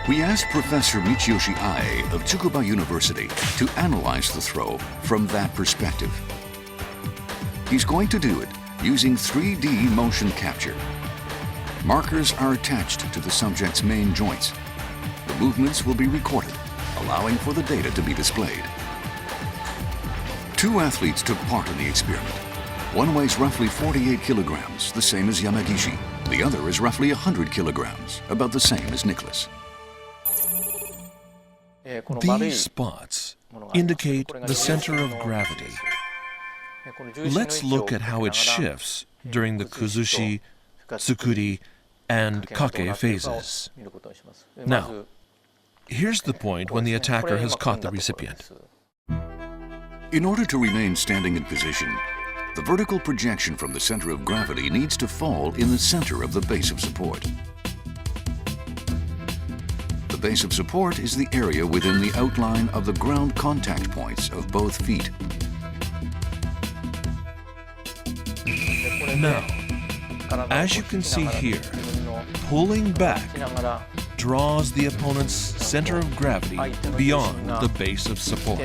We asked Professor Michiyoshi Ai of Tsukuba University to analyze the throw from that perspective. He's going to do it using 3D motion capture. Markers are attached to the subject's main joints. The movements will be recorded, allowing for the data to be displayed. 2 athletes took part in the experiment. One weighs roughly 48 kilograms, the same as Yamagishi. The other is roughly 100 kilograms, about the same as Nicholas. These spots indicate the center of gravity. Let's look at how it shifts during the kuzushi, tsukuri, and kake phases. Now, here's the point when the attacker has caught the recipient. In order to remain standing in position, the vertical projection from the center of gravity needs to fall in the center of the base of support. The base of support is the area within the outline of the ground contact points of both feet. Now, as you can see here, pulling back draws the opponent's center of gravity beyond the base of support.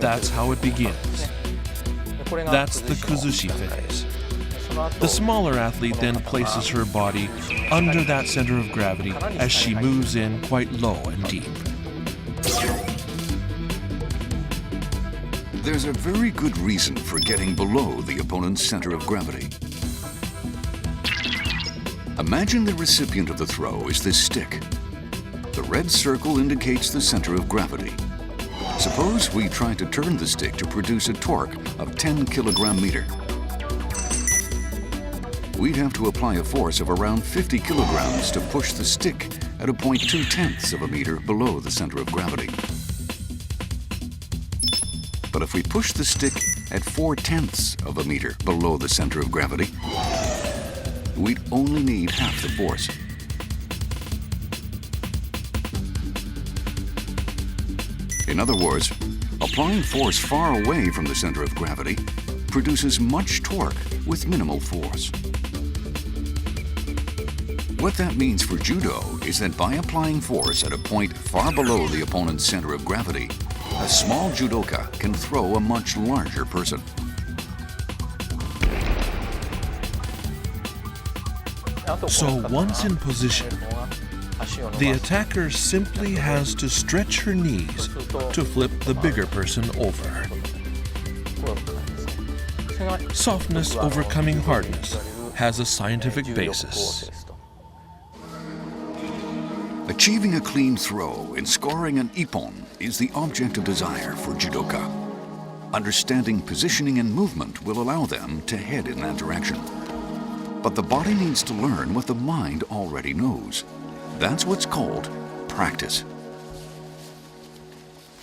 That's how it begins. That's the kuzushi phase. The smaller athlete then places her body under that center of gravity as she moves in quite low and deep. There's a very good reason for getting below the opponent's center of gravity. Imagine the recipient of the throw is this stick. The red circle indicates the center of gravity. Suppose we try to turn the stick to produce a torque of 10 kilogram-meter. We'd have to apply a force of around 50 kilograms to push the stick at a point 2/10 of a meter below the center of gravity. But if we push the stick at 4/10 of a meter below the center of gravity, we'd only need half the force. In other words, applying force far away from the center of gravity produces much torque with minimal force. What that means for judo is that by applying force at a point far below the opponent's center of gravity, a small judoka can throw a much larger person. So once in position, the attacker simply has to stretch her knees to flip the bigger person over. Softness overcoming hardness has a scientific basis. Achieving a clean throw and scoring an ippon is the object of desire for judoka. Understanding positioning and movement will allow them to head in that direction. But the body needs to learn what the mind already knows. That's what's called practice.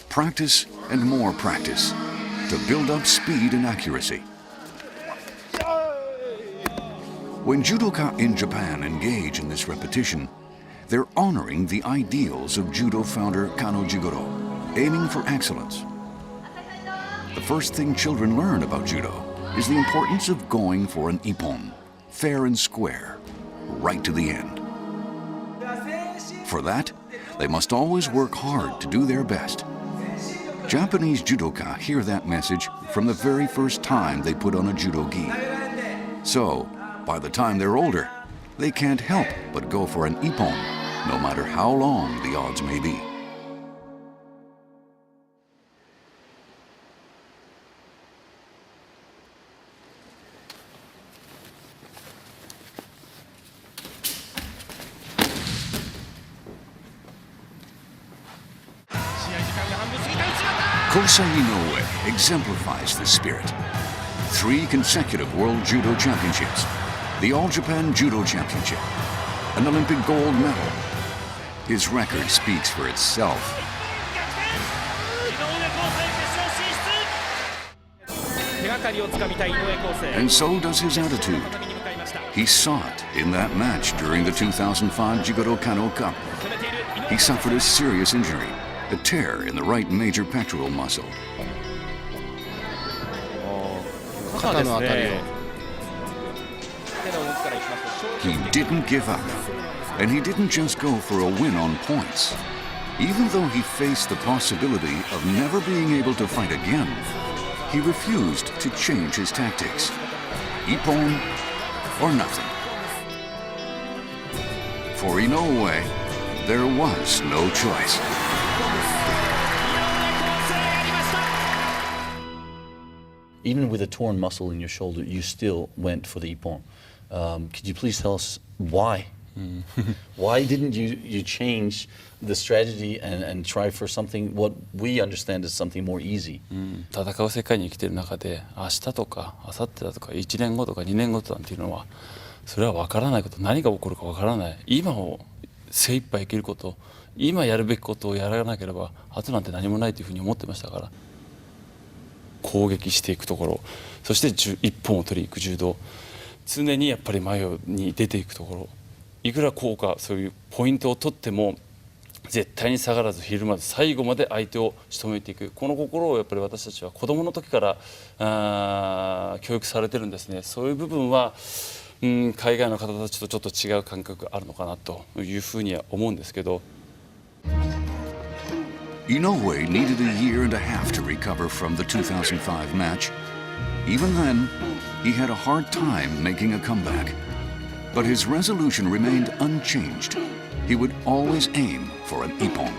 Practice and more practice to build up speed and accuracy. When judoka in Japan engage in this repetition, they're honoring the ideals of judo founder Kano Jigoro, aiming for excellence. The first thing children learn about judo is the importance of going for an ippon, fair and square, right to the end. For that, they must always work hard to do their best. Japanese judoka hear that message from the very first time they put on a judo gi. So, by the time they're older, they can't help but go for an ippon, no matter how long the odds may be. Kosai Inoue exemplifies this spirit. 3 consecutive World Judo Championships, the All-Japan Judo Championship, an Olympic gold medal. His record speaks for itself. And so does his attitude. He saw it in that match during the 2005 Jigoro Kano Cup. He suffered a serious injury, a tear in the right major pectoral muscle. He didn't give up, and he didn't just go for a win on points. Even though he faced the possibility of never being able to fight again, he refused to change his tactics. Ippon or nothing. For Inoue, there was no choice. Even with a torn muscle in your shoulder, you still went for the ippon. Could you please tell us why? Why didn't you change the strategy and try for something what we understand as something more easy? 戦う世界に生きている中で明日とか明後日だとか1年後とか2年後となんていうのはそれは分からないこと、何が起こるか分からない、今を精一杯生きること、今やるべきことをやらなければ後なんて何もないというふうに思ってましたから、攻撃していくところ、そして一本を取りに行く柔道、常にやっぱり前に出ていくところ、いくら効果そういうポイントを取っても絶対に下がらずひるまず最後まで相手を仕留めていく、この心をやっぱり私たちは子どもの時から教育されてるんですね。そういう部分は海外の方たちとちょっと違う感覚があるのかなというふうには思うんですけど。Inoue needed a year and a half to recover from the 2005 match. Even then, he had a hard time making a comeback. But his resolution remained unchanged. He would always aim for an ippon.